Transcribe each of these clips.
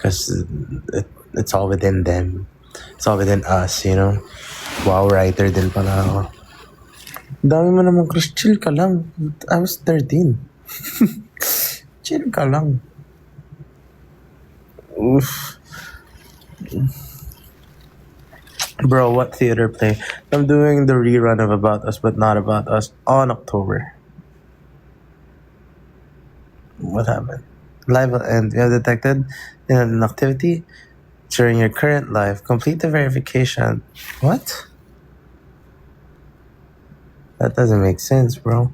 because it's all within them. It's all within us, you know. Wow, writer din pala ako. Dami mo naman, Chris. Chill ka lang. I was 13. Chill ka lang. Oof. Bro, what theater play? I'm doing the rerun of About Us, but not About Us on October. What happened? Live will end. You have detected an activity during your current life. Complete the verification. What? That doesn't make sense, bro.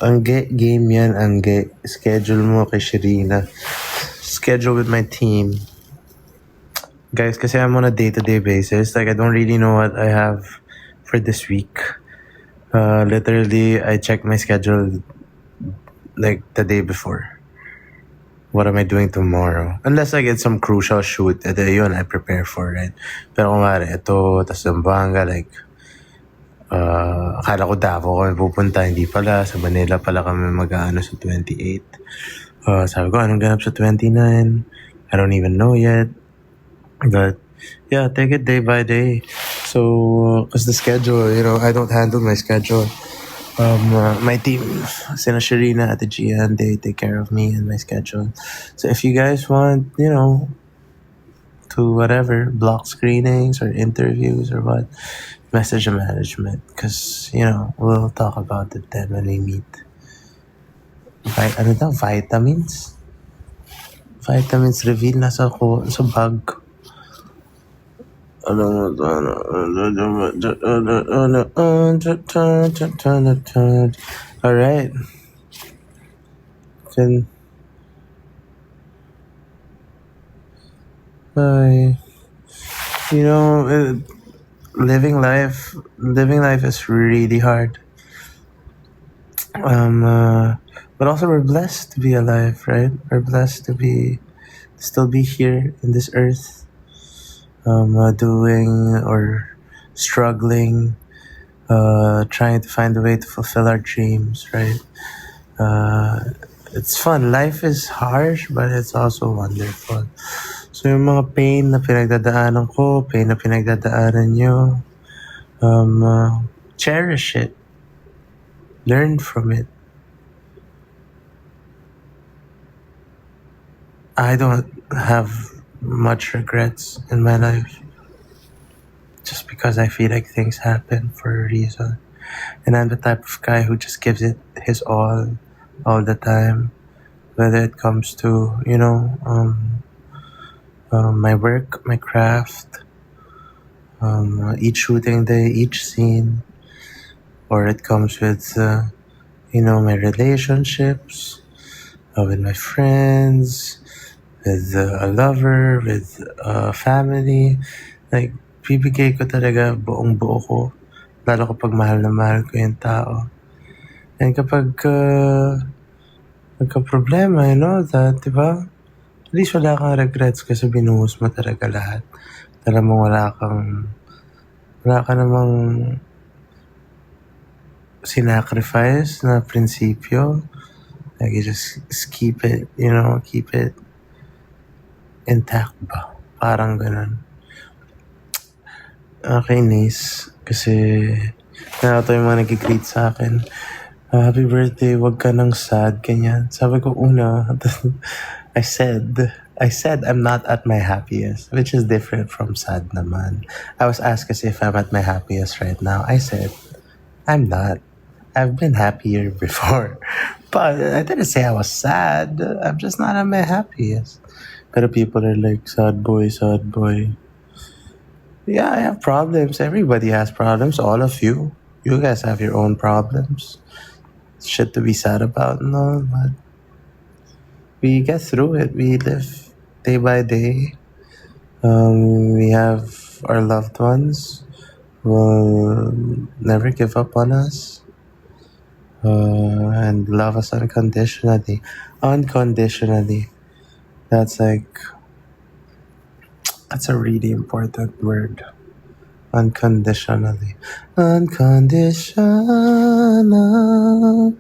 Ang game yan, ang schedule mo kay Sharina. Schedule with my team. Guys, kasi I'm on a day-to-day basis. Like, I don't really know what I have for this week. Literally, I check my schedule like the day before. What am I doing tomorrow? Unless I get some crucial shoot, yun, I prepare for it. Pero kung mara, ito, tas Zamboanga, like, akala ko Davao kami pupunta, hindi pala. Sa Manila pala kami mag-aano sa 28. Sabi ko, anong ganap sa 29? I don't even know yet. But, yeah, take it day by day. So, because the schedule, you know, I don't handle my schedule. My team, Sina Sharina at the Gian, they take care of me and my schedule. So if you guys want, you know, to whatever, block screenings or interviews or what, message the management. Because, you know, we'll talk about it then when we meet. Ano daw? Vitamins? Vitamins reveal na sa bag. All right. Then, bye. You know, living life is really hard. But also we're blessed to be alive, right? We're blessed to still be here in this earth. Doing or struggling, trying to find a way to fulfill our dreams, right? It's fun. Life is harsh, but it's also wonderful. So yung mga pain na pinagdadaanan ko, pain na pinagdadaanan nyo, cherish it. Learn from it. I don't have much regrets in my life. Just because I feel like things happen for a reason. And I'm the type of guy who just gives it his all the time. Whether it comes to, you know, my work, my craft, each shooting day, each scene, or it comes with, you know, my relationships, with my friends, with a lover, with family. Like, bibigay ko talaga buong buo ko. Lalo kapag mahal na mahal ko yung tao. And kapag nagka-problema, you know that, di ba? At least wala kang regrets kasi binuhos mo talaga lahat. Alam mo, wala ka namang sinacrifice na prinsipyo. Like, you just keep it, you know, keep it intact ba? Parang ganun. Okay, nice. Kasi, ito yung mga nag-greet sa akin. Happy birthday, wag ka nang sad, ganyan. Sabi ko, una, I said I'm not at my happiest, which is different from sad naman. I was asked kasi if I'm at my happiest right now. I said, I'm not. I've been happier before. But I didn't say I was sad. I'm just not at my happiest. Pero people are like, sad boy, sad boy. Yeah, I have problems. Everybody has problems. All of you. You guys have your own problems. Shit to be sad about, no, but we get through it. We live day by day. We have our loved ones who will never give up on us and love us unconditionally. Unconditionally. That's a really important word. unconditionally. Unconditional,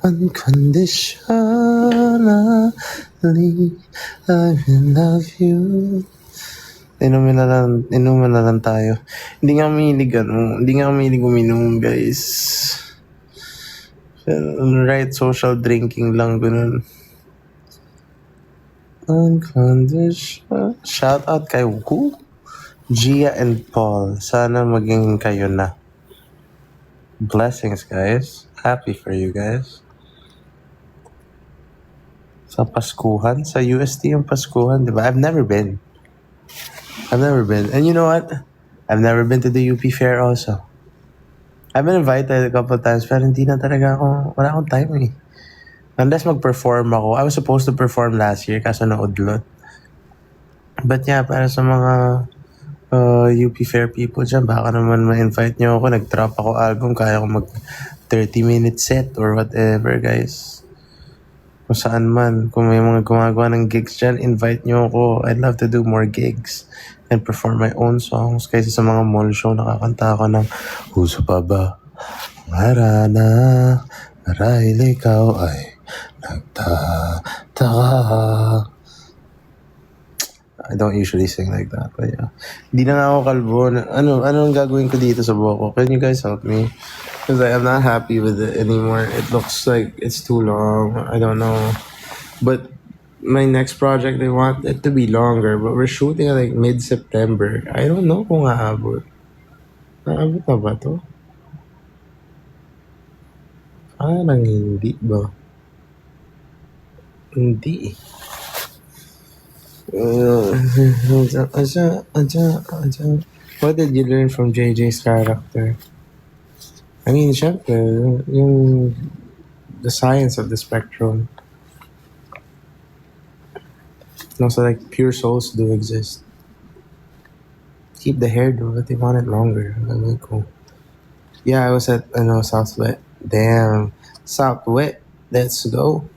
unconditionally, I will love you. Inumin na lang tayo. Hindi nga umilig uminom, guys. Right, social drinking lang, ganun. Unconditional. Shout out kay who? Gia and Paul. Sana maging kayo na. Blessings, guys. Happy for you guys. Sa Paskuhan? Sa UST yung Paskuhan, di ba? I've never been. And you know what? I've never been to the UP Fair also. I've been invited a couple times, pero hindi na talaga wala akong time eh. Unless mag-perform ako. I was supposed to perform last year kaso naudlot. But yeah, para sa mga UP Fair people dyan, baka naman ma-invite nyo ako. Nag-drop ako album, kaya ko mag 30-minute set or whatever, guys. Kung saan man, kung may mga gumagawa ng gigs dyan, invite nyo ako. I'd love to do more gigs and perform my own songs kaysa sa mga mall show nakakanta ako ng Huso pa ba? Marana, marahil ikaw ay nagtataka. I don't usually sing like that, but yeah. Hindi na nga ako kalbo. Anong gagawin ko dito sa buhok ko? Can you guys help me? Because I'm not happy with it anymore. It looks like it's too long. I don't know. But my next project, I want it to be longer. But we're shooting like mid-September. I don't know kung aabot. Aabot na ba to? Parang hindi ba? Hindi. What did you learn from JJ's character? I mean, syempre, the science of the spectrum. And also, like, pure souls do exist. Keep the hair, though, but they want it longer. Really cool. Yeah, I was at, Southwest. Damn. Southwest. Let's go.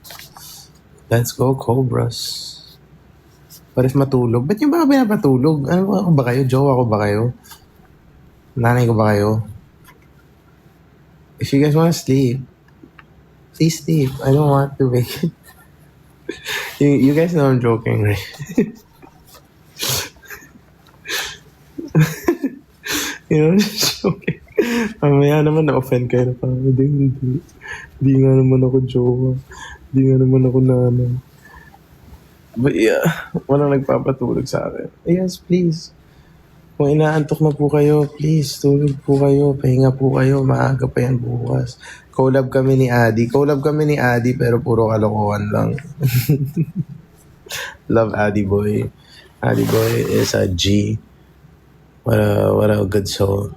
Let's go, Cobras. What if matulog? Ba't yung ba pinapatulog? Ano ako ba kayo? Jowa ko ba kayo? Nanay ko ba kayo? If you guys want to sleep, please sleep. I don't want to wake. You guys know I'm joking, right? I'm just joking. Mamaya naman na-offend kayo na parang, hindi. Hindi nga naman ako jowa. Hindi nga naman ako nanay. But yeah, walang nagpapatulog sa akin. Yes, please. Kung inaantok na po kayo, please, tulog po kayo, pahinga po kayo, maaga pa yan bukas. Collab kami ni Adi, pero puro kalokohan lang. Love Adi Boy. Adi Boy is a G. What a good soul.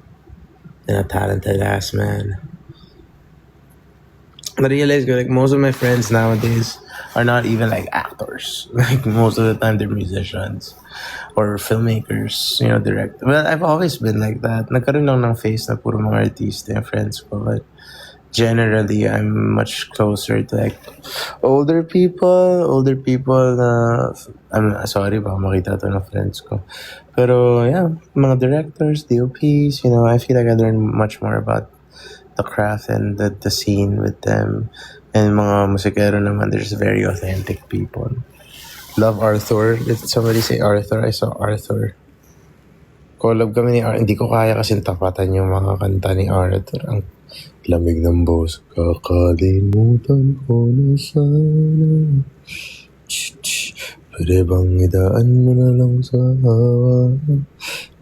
And a talented ass man. I realized like most of my friends nowadays are not even like actors. Like most of the time they're musicians or filmmakers, direct. Well, I've always been like that. Nagkaroon lang ng face na puro mga artista yung friends ko. But generally, I'm much closer to like older people na, I'm sorry baka makita to ng friends ko. Pero yeah, mga directors, DOPs, I feel like I learn much more about the craft and the scene with them. And mga musikero naman, there's very authentic people. Love Arthur. Did somebody say Arthur? I saw Arthur. Collab kami ni Arthur. Hindi ko kaya kasi tapatan yung mga kanta ni Arthur. Ang lamig ng boss. Kakalimutan ko na sana. Pwede bang idaan mo na lang sa hawa?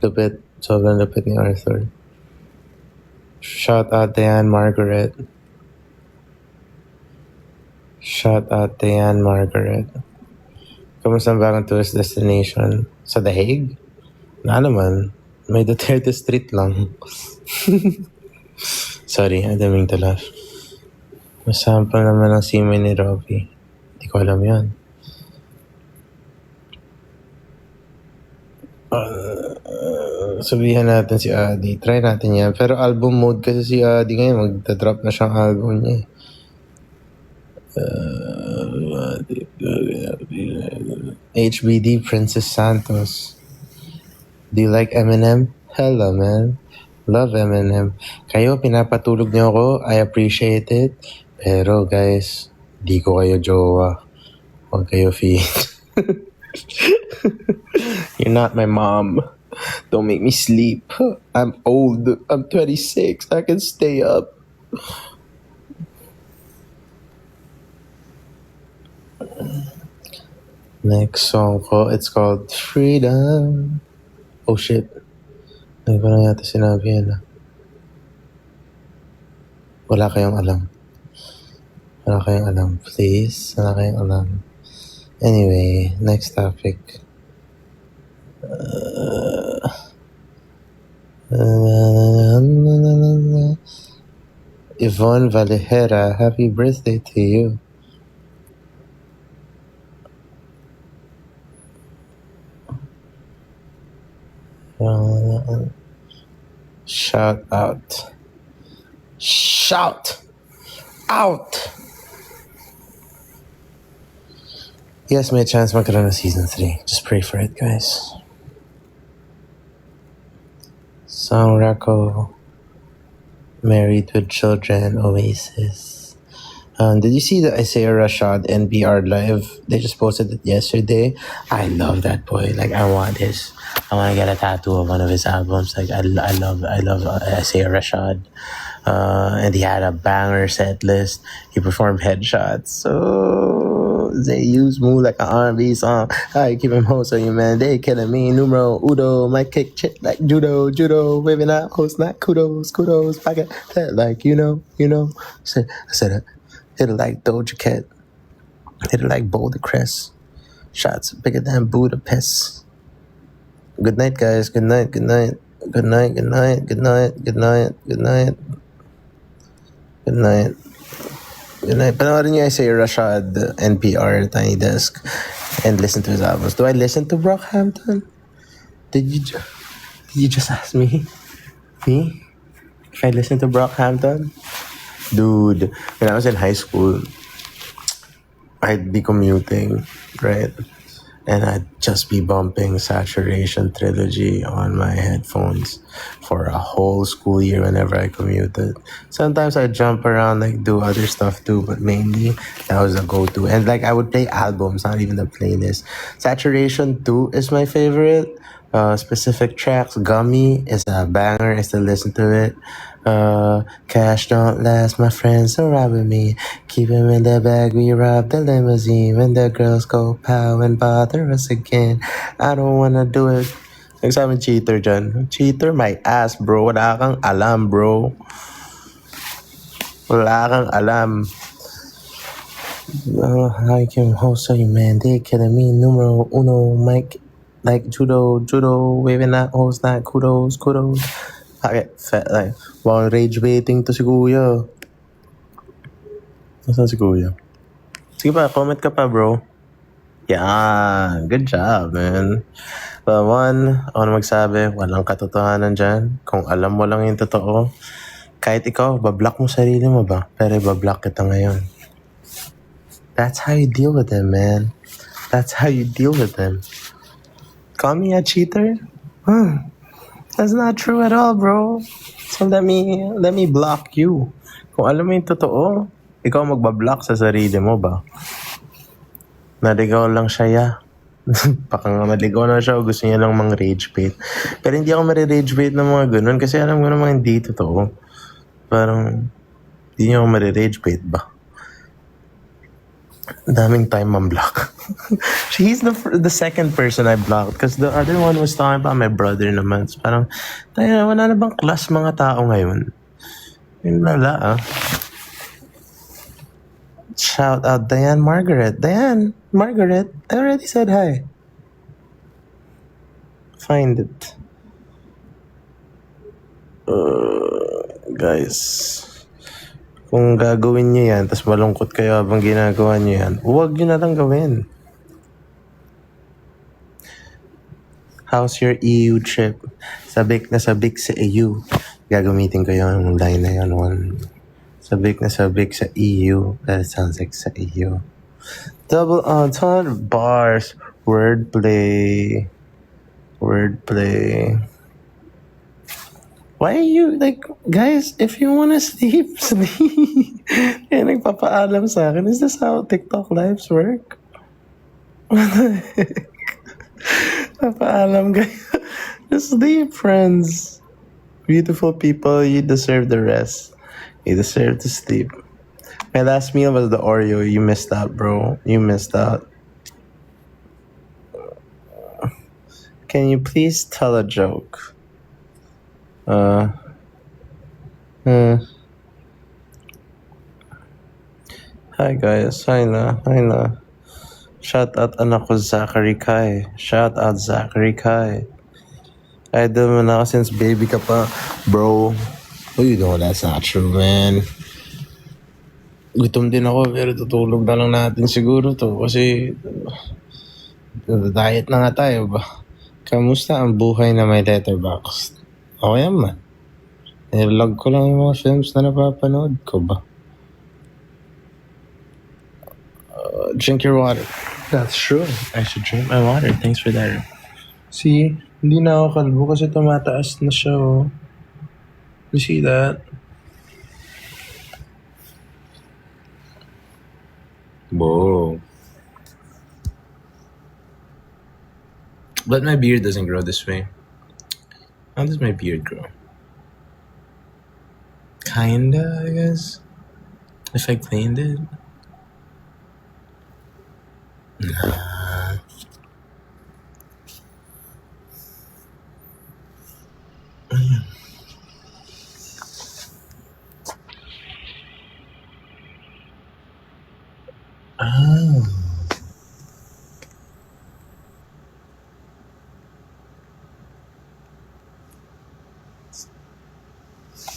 Lupit. Sobrang lupit ni Arthur. Shout out Diane Margaret. Kamusta ang bagong tourist destination? Sa The Hague? Na naman. May Duterte Street lang. Sorry, I didn't mean to laugh. Masample naman ang simay ni Robbie. Hindi ko alam yan. Sabihan natin si Adi. Try natin yan. Pero album mode kasi si Adi ngayon. Magda-drop na siyang album niya. HBD Princess Santos. Do you like Eminem? Hello, man. Love Eminem. Kayo, pinapatulog niyo ako. I appreciate it. Pero, guys, di ko kayo jowa. Huwag kayo feed. You're not my mom. Don't make me sleep. I'm old. I'm 26. I can stay up. Next song ko, it's called Freedom. Oh shit. Hindi ko na yata sinabi yan. Wala kayong alam. Wala kayong alam. Please. Wala kayong alam. Anyway, next topic. Yvonne Valejera, happy birthday to you. Shout out. Shout out! Yes, may chance magkaroon ng season 3. Just pray for it, guys. Song Rocco, Married with Children, Oasis. Did you see the Isaiah Rashad NPR live? They just posted it yesterday. I love that boy. Like, I want to get a tattoo of one of his albums. Like, I love Isaiah Rashad. And he had a banger set list. He performed headshots. So they use move like an R&B song. I keep him host on you, man. They killing me. Numero uno. My kick shit like judo. Waving out host not kudos. Pocket like you know. I said hit it like Doja Cat. Hit it like Boulder Crest. Shots bigger than Budapest. Good night, guys. Good night. Good night. Good night. Good night. Good night. Good night. Good night. Good night. Good night. Panoorin niyo Isaiah Rashad, NPR, Tiny Desk, and listen to his albums. Do I listen to Brockhampton? Did you just ask me? Me? If I listen to Brockhampton? Dude, when I was in high school, I'd be commuting, right? And I'd just be bumping Saturation Trilogy on my headphones for a whole school year whenever I commuted. Sometimes I'd jump around, like do other stuff too, but mainly that was a go-to. And like I would play albums, not even the playlist. Saturation 2 is my favorite. Specific tracks, Gummy is a banger, I still listen to it. Cash don't last, my friends are robbing me. Keep him in the bag, we rob the limousine. When the girls go pow and bother us again. I don't wanna do it. Nagsabi cheater dyan. Cheater, my ass, bro. Wala kang alam, bro. Wala kang alam. I can host you, man. They killing me. Numero uno, Mike. Like judo, waving that host not kudos. Okay, like, wow, rage baiting to si Kuya. Nasaan si Kuya? Sige pa, comment ka pa, bro. Yeah, good job, man. But one, ako na magsabi, walang katotohanan dyan. Kung alam mo lang yung totoo, kahit ikaw, bablock mo sarili mo ba? Pero bablock kita ngayon. That's how you deal with them, man. That's how you deal with them. Call me a cheater? That's not true at all, bro. So let me block you. Kung alam mo yung totoo, ikaw magbablock sa sarili mo ba? Naligaw lang siya, ya. Baka nga maligaw na siya o gusto niya lang mang-rage bait. Pero hindi ako mare-rage bait ng mga ganun kasi alam ko naman hindi totoo. Parang, hindi niya ako mare-rage bait ba? Daming time man-block. He's the second person I blocked because the other one was talking about my brother naman. So parang, tayo, wala na bang class mga tao ngayon? Yun wala, Shout out Diane Margaret. Diane Margaret, I already said hi. Find it. Guys, kung gagawin nyo yan, tas malungkot kayo habang ginagawa nyo yan, huwag nyo na lang gawin. How's your EU trip? Sabik na sabik sa EU. Gagamitin ko yung line na yun. Sabik na sabik sa EU. That sounds like sa EU. Double entendre bars. Wordplay. Why are you, like, guys, if you wanna sleep, sleep. Kaya nagpapaalam sa akin. Is this how TikTok lives work? Papaalam guys. Just sleep, friends. Beautiful people, you deserve the rest. You deserve to sleep. My last meal was the Oreo. You missed out, bro. You missed out. Can you please tell a joke? Uh, Hi guys. Hi na. Hi na. Shout out anak ko Zachary Kai. Shout out Zachary Kai. Idol mo na ako since baby ka pa. Bro. Oh, you know that's not true, man. Gutom din ako pero tutulog na lang natin siguro to kasi diet na nga tayo ba. Kamusta ang buhay na may letterbox? Okay naman. Nilog ko lang yung mga films na napapanood ko ba. Drink your water. That's true. I should drink my water. Thanks for that. See? Hindi na ako kalbo kasi tumataas na siya, oh. You see that? Whoa. But my beard doesn't grow this way. How does my beard grow? Kinda, I guess. If I cleaned it. Nah. Ah.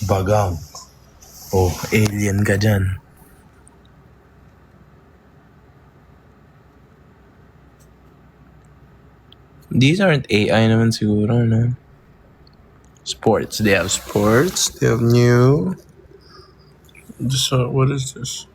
Bagang. Oh, alien ka dyan. These aren't AI naman siguro, no? Sports. They have sports. They have new. What is this?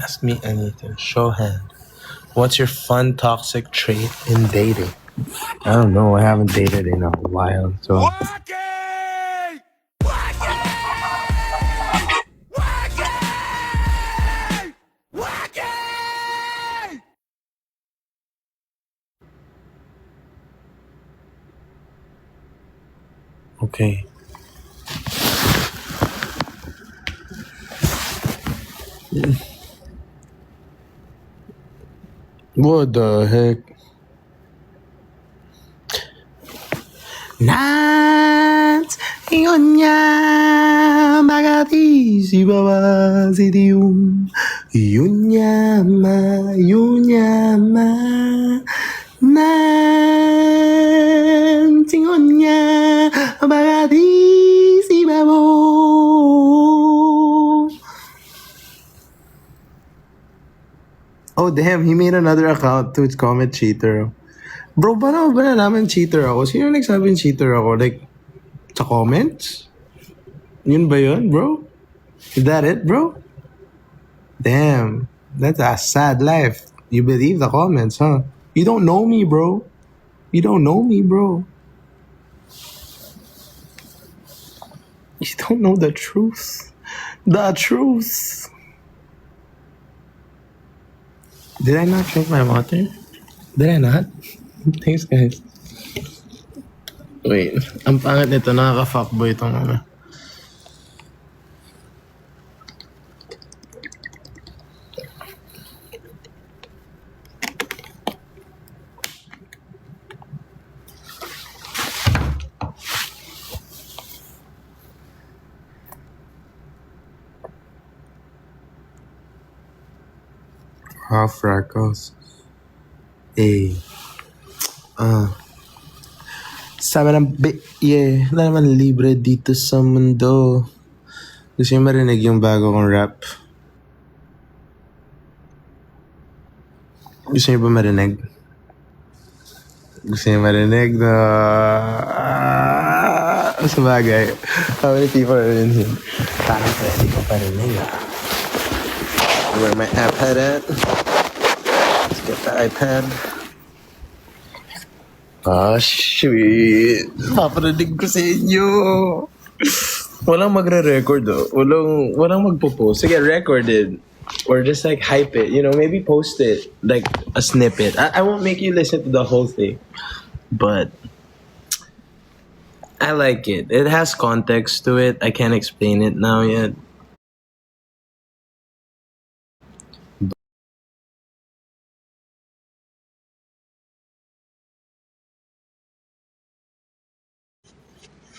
Ask me anything. Show hand. What's your fun toxic trait in dating? I don't know. I haven't dated in a while, so. Okay. What the heck? Nat ingonya magati si baba si dium yunyama Nat ingonya magati si babo. Oh damn, he made another account to comment cheater. Bro, paano ba nalaman cheater ako? Sino nagsabing cheater ako? Like, sa comments? Yun ba yun, bro? Is that it, bro? Damn, that's a sad life. You believe the comments, huh? You don't know me, bro. You don't know me, bro. You don't know the truth. The truth. Did I not drink my water? Did I not? Thanks, guys. Wait, ang pangit nito. Nakaka-fuckboy itong ano. Half freckles. Sabi ng wala naman libre dito sa mundo. Gusto niyo marinig yung bago kong rap? Gusto niyo ba marinig? Gusto niyo marinig na... Sabagay. How many people are in here? Parang pwede ko parinig Where my iPad at? Let's get the iPad. Ah, shit. Paparinig ko sa inyo. Walang magre-record Walang magpo-post. Sige, record it. Or just like hype it. You know, maybe post it. Like a snippet. I won't make you listen to the whole thing. But I like it. It has context to it. I can't explain it now yet.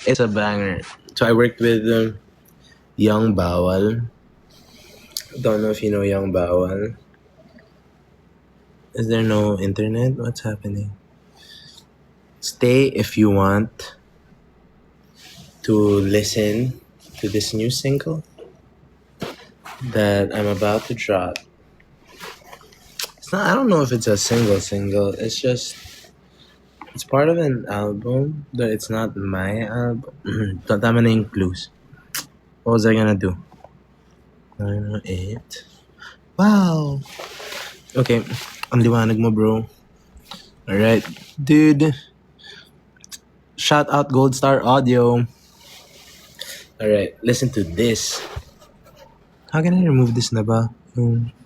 It's a banger. So I worked with Young Bawal. Don't know if you know Young Bawal. Is there no internet? What's happening? Stay if you want to listen to this new single that I'm about to drop. It's not. I don't know if it's a single. It's just. It's part of an album, but it's not my album. Tama na yung clues. What was I gonna do? 908. Wow. Okay. Ang liwanag mo, bro. Alright. Dude. Shout out Gold Star Audio. Alright. Listen to this. How can I remove this na ba?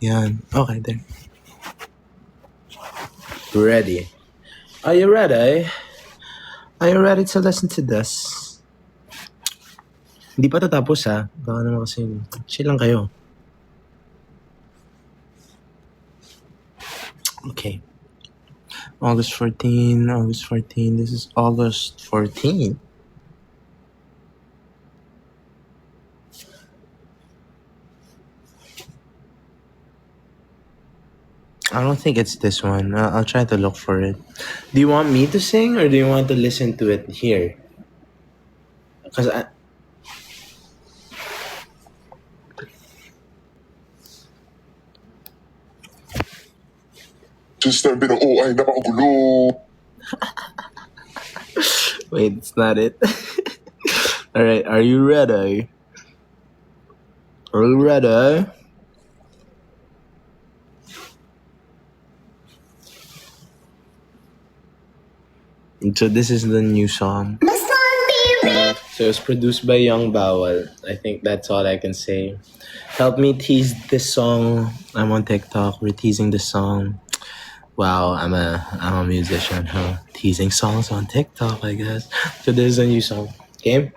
Yan. Okay, there. Ready. Are you ready? Are you ready to listen to this? Hindi pa tatapos ha. Baka naman kasi chill lang kayo. Okay. August 14. This is August 14. I don't think it's this one. I'll try to look for it. Do you want me to sing or do you want to listen to it here? Because System binuo ay napakagulo. Wait, it's not it. Alright, are you ready? Are you ready? So this is the new song. So it was produced by Young Bawal. I think that's all I can say. Help me tease this song. I'm on TikTok. We're teasing this song. Wow, I'm a musician, huh? Teasing songs on TikTok, I guess. So there's a new song. Okay?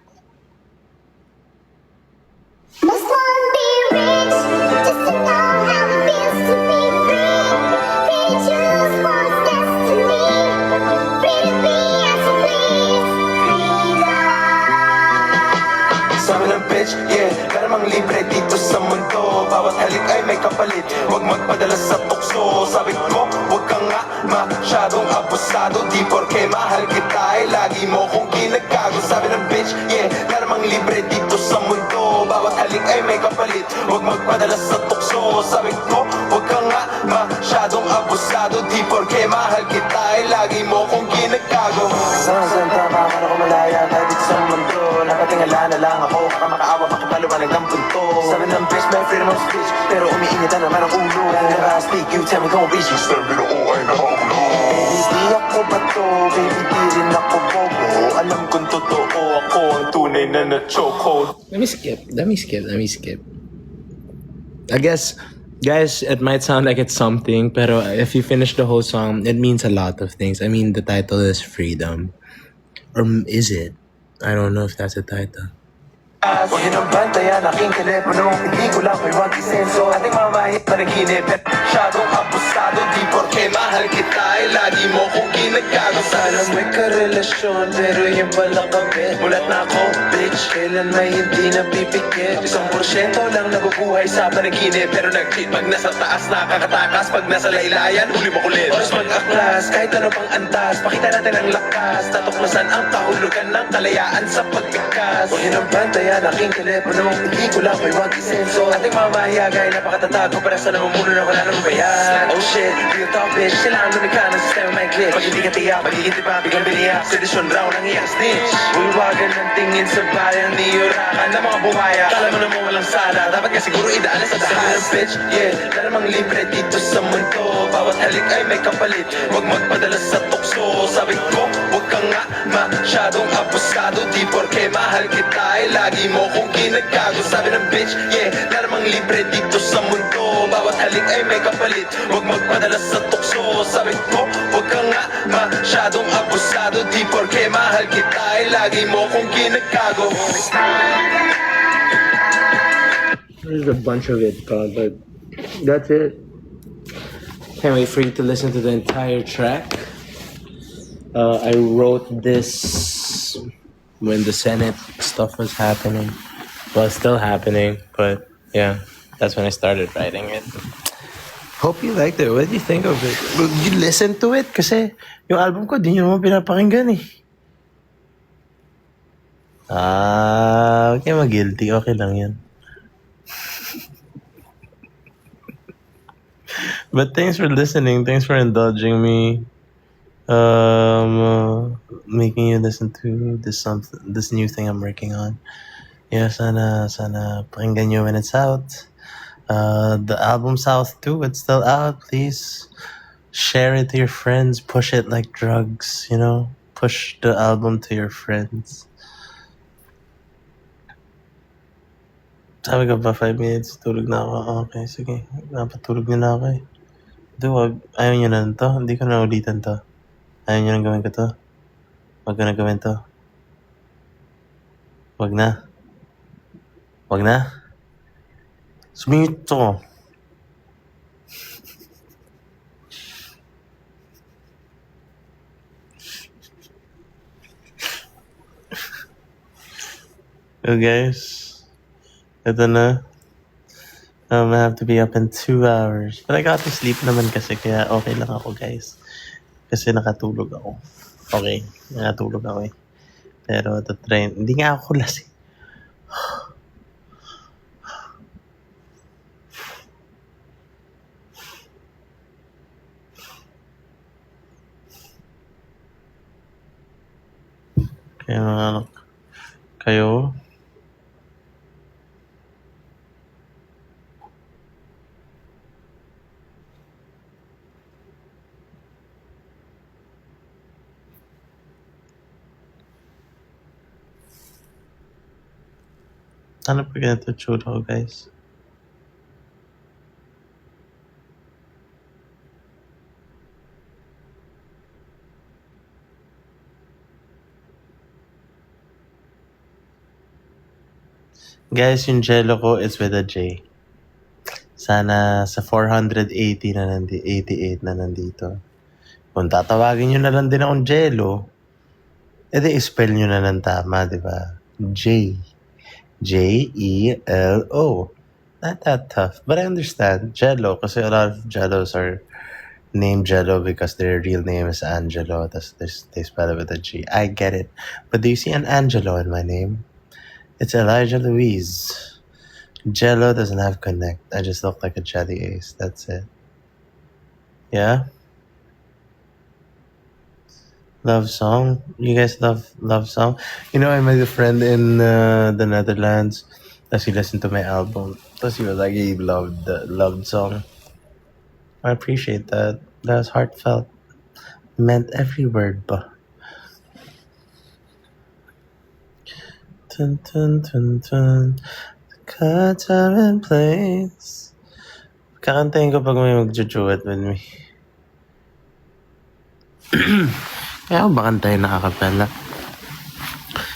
Yeah, karamang libre dito sa mundo. Bawat halik ay may kapalit. Huwag magpadala sa tukso. Sabi ko, huwag ka nga masyadong abusado. Di porke mahal kita ay lagi mo kong ginagago. Sabi ng bitch, yeah, karamang libre dito sa mundo. Bawat halik ay may kapalit. Huwag magpadala sa tukso. Sabi ko, huwag ka nga masyadong abusado. Di porke mahal kita ay lagi mo kong ginagago. Saan tama ka na kumalaya tayo dito sa mundo. Nakatingala na lang ako, kamakaawa makipaliwanag ng punto. Sabi ng bitch, may freedom of speech, pero umiinit na naman ang ulo. Never I speak, you tell me kung reach. System binuo ay napakagulo. Baby, di ako bato, baby, di rin ako bobo. Alam kong totoo ako, ang tunay na na-chokehold. Let me skip. I guess, guys, it might sound like it's something, pero if you finish the whole song, it means a lot of things. I mean, the title is Freedom. Or is it? I don't know if that's a title. Huwag yun ang bantayan aking telepono. Hindi ko lang may mag-isenso. Ating mamahit na naginip. Masyadong abusado. Di porke mahal kita ay lagi mo kong ginagago. Sana may karelasyon pero yung pala kami. Mulat na ako, bitch. bitch, kailan may hindi napipikit 1% lang nabubuhay sa panaginip Pero nag-hit pag nasa taas, nakakatakas Pag nasa laylayan, huli mo kulit Oras mag-aklas, kahit ano pang antas Pakita natin ang lakas, tatuklasan ang kahulugan ng kalayaan sa pagpikas Huwag yun ang bantayan, aking telepono Hindi ko lang may mag-isenso Ating mamahiyagay, napakatatago Para sa namumuno na wala nang bayan Oh shit, real talk bitch Kailangan lumika ng sistema may glitch Pag hindi ka tiyak, magiging tipa, biglang biniyak Sedisyon raw ng iyang snitch Bulwagan ng tingin sa bayan Ni urakan ng mga bumaya Kala mo naman walang sana Dapat nga siguro idaan sa dahas Sabi ng bitch, yeah Dalamang libre dito sa mundo Bawat halik ay may kapalit Huwag magpadala sa tukso Sabi ko, huwag ka nga masyadong abusado Di porke mahal kita ay lagi mo kong ginagago Sabi ng bitch, yeah Dalamang libre dito sa mundo Bawat halik ay may kapalit Huwag magpadala sa tukso Sabi ko, huwag ka nga masyadong abusado Di porke mahal kita ay lagi mo kong ginagago There's a bunch of it, God, but that's it. Can't wait for you to listen to the entire track. I wrote this when the Senate stuff was happening. Well, it's still happening, but yeah, that's when I started writing it. Hope you liked it. What did you think of it? Well, you listen to it? Kasi yung album ko, di nyo naman pinapakinggan eh. Huwag kayo mag-guilty. Okay lang yan. But thanks for listening. Thanks for indulging me. Making you listen to this new thing I'm working on. Yeah, sana pakinggan nyo when it's out. The album's out too. It's still out. Please share it to your friends. Push it like drugs, you know? Push the album to your friends. Sabi ka ba 5 minutes? Tulog na ako. Okay, sige. Napatulog niyo na ako eh. Wag. Ayaw nyo na to. Hindi ko na ulitan to. Ayaw nyo na gawin ko to. Wag ko na gawin to. Wag na. Wag na. Sumingit to. So guys, ito na. I have to be up in 2 hours. But I got to sleep naman kasi kaya okay lang ako guys. Kasi nakatulog ako. Okay, nakatulog ako eh. Pero the train, hindi nga ako lasing. Kaya mga anak, kayo, ano pa ganito tsura ko guys? Guys, yung jello ko is with a J. Sana sa 480 na 88 na nandito. Kung tatawagin nyo na lang din akong jello, edi spell nyo na ng tama, di ba? J. J-E-L-O. Not that tough, but I understand. Jello, kasi a lot of Jellos are named Jello because their real name is Angelo. They spell it with a G. I get it. But do you see an Angelo in my name? It's Elijah Louise. Jello doesn't have connect. I just look like a jelly ace. That's it. Yeah? Love song? You guys love song? You know, I met a friend in the Netherlands. As he listened to my album. Plus he was like, he loved the loved song. I appreciate that. That was heartfelt. Meant every word ba? Tun tun tun tun. The time and place. Kakantayin ko pag may magjujuwat with me. Kaya ako ba kantayin na acapella?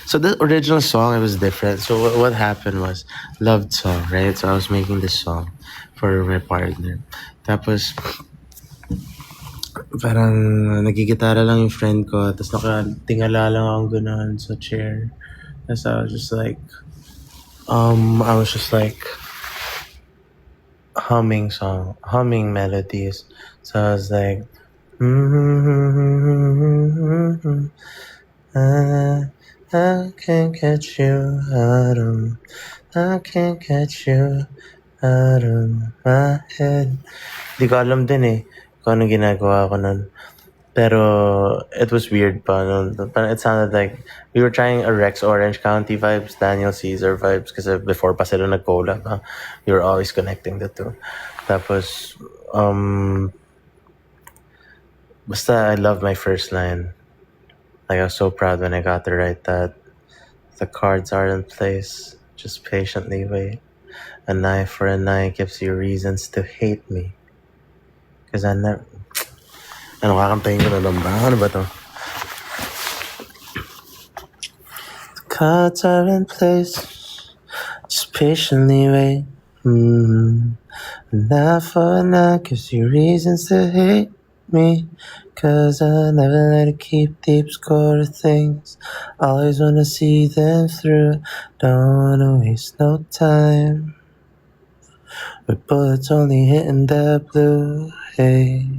So the original song, it was different. So what happened was, loved song, right? So I was making this song for my partner. Tapos, parang nagigitara lang yung friend ko. Tapos nakatingala lang akong gano'n sa chair. And so I was just like humming melodies. So I was like, I can't get you out of, I can't get you out of my head. Di ko alam din eh kung ano ginagawa ko nun. Pero it was weird pa. No? Parang it sounded like we were trying a Rex Orange County vibes, Daniel Caesar vibes, kasi before pa sila nag-collab. We were always connecting the two. Tapos, basta I love my first line. Like I was so proud when I got to write that. The cards are in place. Just patiently wait. An eye for an eye gives you reasons to hate me. Cause I never... Ano, kakantayin ko na lang ba? Ano ba to? The cards are in place. Just patiently wait. An eye for an eye gives you reasons to hate me. Cause I never let it keep deep score of things. Always wanna see them through. Don't wanna waste no time. With bullets only hitting the blue. Hey,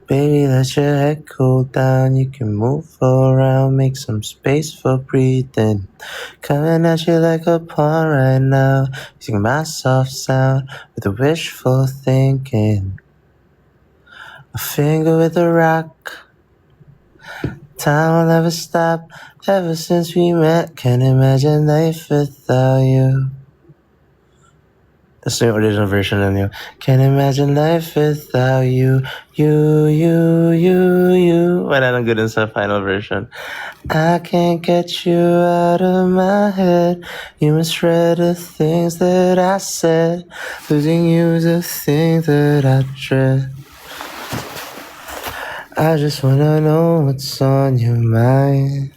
baby, let your head cool down. You can move around, make some space for breathing. Coming at you like a pawn right now. Using my soft sound with the wishful thinking. A finger with a rock. Time will never stop. Ever since we met, can't imagine life without you. That's the original version of you. Can't imagine life without you. You. Wala nang good sa final version. I can't get you out of my head. You misread the things that I said. Losing you's a thing that I dread. I just wanna know what's on your mind.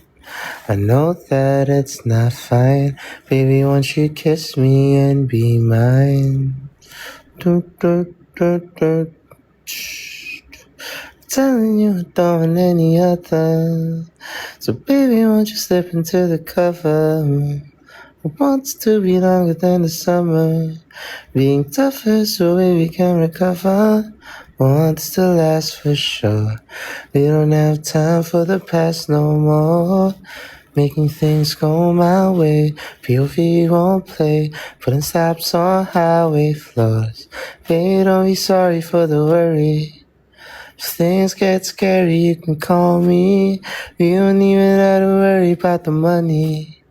I know that it's not fine. Baby, won't you kiss me and be mine? Telling you I don't want any other. So baby, won't you slip into the cover? I want it to be longer than the summer. Being tougher so we can recover. Want this to last for sure. We don't have time for the past no more. Making things go my way. POV won't play. Putting stops on highway floors. Baby, don't be sorry for the worry. If things get scary, you can call me. We don't even have to worry about the money.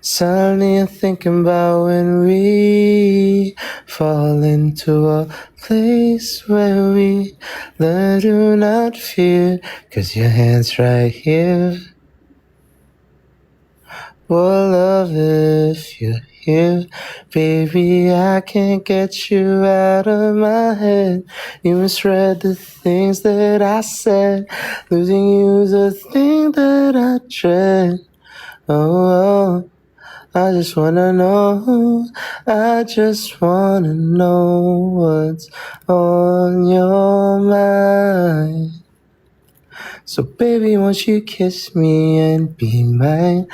Suddenly I'm thinking about when we fall into a place where we learn to not fear. Cause your hand's right here. Oh, love if you're here. Baby, I can't get you out of my head. You misread the things that I said. Losing you's a thing that I dread. Oh, I just wanna know. I just wanna know what's on your mind. So baby, won't you kiss me and be mine?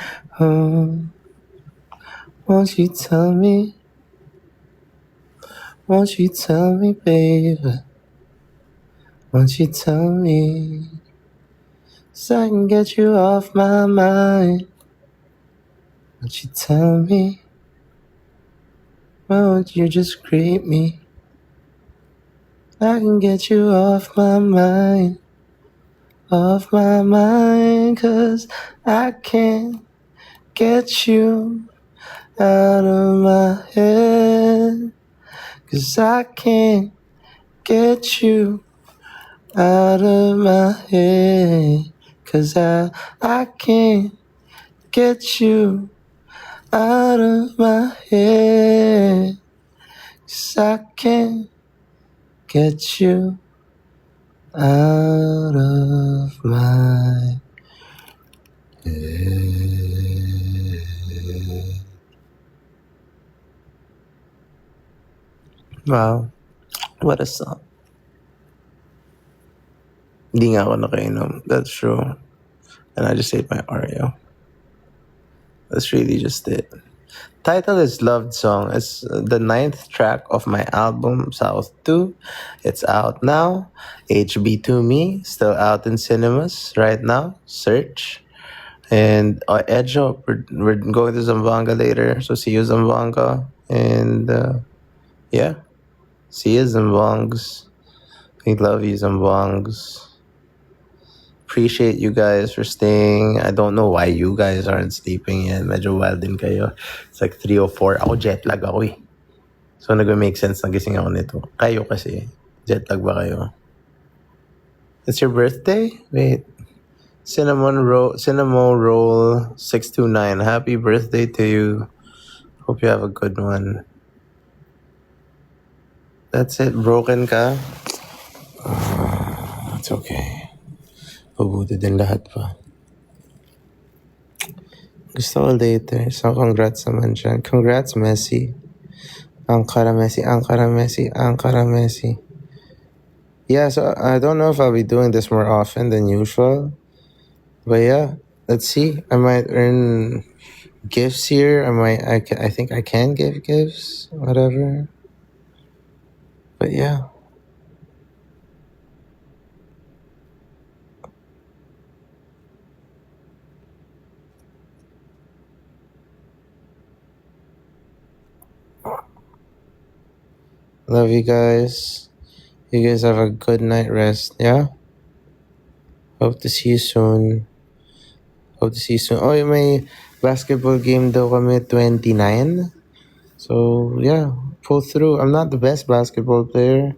Won't you tell me? Won't you tell me, baby? Won't you tell me? So I can get you off my mind. Won't you tell me? Why won't you just greet me? I can get you off my mind. Off my mind, cause I can't get you out of my head. Cause I can't get you out of my head. Cause I can't get you out of my head. Cause I can't get you out of my head. Wow, what a song. Hindi nga ako nakainom, that's true. And I just ate my Oreo. That's really just it. Title is Loved Song. It's the 9th track of my album South 2. It's out now. HB2 Me, still out in cinemas right now. Search. And Edjo, we're going to Zamboanga later. So see you, Zamboanga. And yeah, see you, Zambongs. We love you, Zambongs. Appreciate you guys for staying. I don't know why you guys aren't sleeping yet. Medyo wild din kayo. It's like 3 or 4. Ako jet lag ako eh. So nag-make sense na gising ako nito. Kayo kasi. Jet lag ba kayo? It's your birthday? Wait. Cinnamon Roll 629. Happy birthday to you. Hope you have a good one. That's it. Broken ka? It's okay. Mabuti din lahat pa. Gusto ko later. So congrats naman dyan. Congrats, Messi. Ankara Messi, Ankara Messi, Ankara Messi. Yeah, so I don't know if I'll be doing this more often than usual. But yeah, let's see. I might earn gifts here. I think I can give gifts. Whatever. But yeah. Love you guys. You guys have a good night rest, yeah? Hope to see you soon. Hope to see you soon. Oh, may basketball game daw kami 29. So, yeah, pull through. I'm not the best basketball player,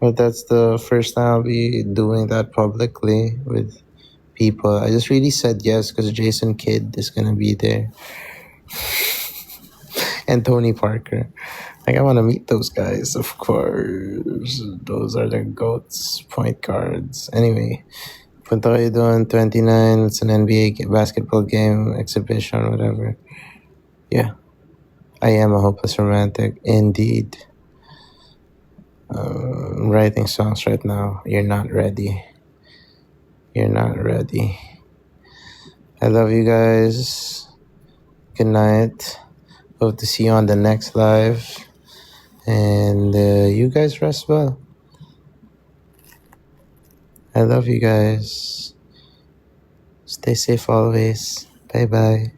but that's the first time I'll be doing that publicly with people. I just really said yes because Jason Kidd is going to be there. And Tony Parker. Like, I want to meet those guys, of course. Those are the GOATs, point guards. Anyway, punta kayo doon, 29. It's an NBA basketball game, exhibition, whatever. Yeah. I am a hopeless romantic, indeed. I'm writing songs right now. You're not ready. You're not ready. I love you guys. Good night. Hope to see you on the next live. And you guys rest well. I love you guys. Stay safe always. Bye bye.